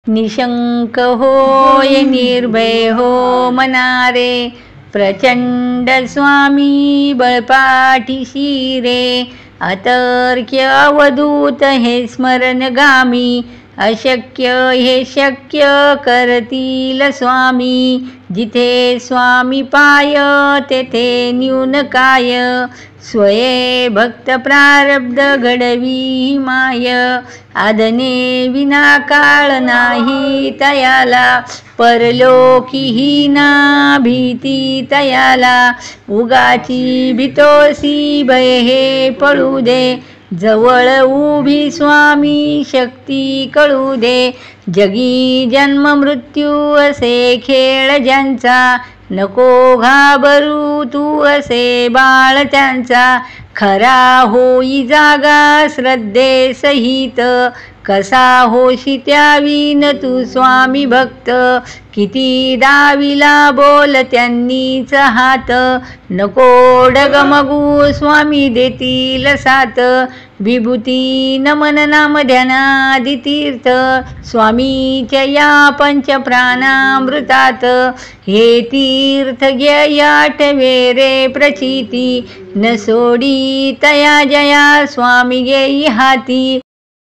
निशंक होय निर्भय हो मनारे, प्रचंड स्वामी बळपाठीशी रे. अतर्क्य अवधूत हे स्मरणगामी, अशक्य हे शक्य करतील स्वामी. जिथे स्वामी पाय तेथे न्यून काय, स्वये भक्त प्रारब्ध घडवी माय. आदने विना काळ नाही तयाला, परलोकीही ना भीती तयाला. उगाची भीतोसी भय हे पळू दे, जवळ उभी स्वामी शक्ती कळू दे. जगी जन्म मृत्यू असे खेळ ज्यांचा, नको घाबरू तू असे बाळ त्यांचा. खरा होई जागा श्रद्धे सहित, कसा होशी त्यावीन तू स्वामी भक्त. किती दाविला बोल त्यांनीच हात, नको डगमगू स्वामी देतील साथ. विभूती नमन नाम ध्यानादि तीर्थ, स्वामीच्या या पंचप्राणामृतात. हे तीर्थ घ्या आठवे रे प्रचिती, न सोडी तया जया स्वामी घेई हाती.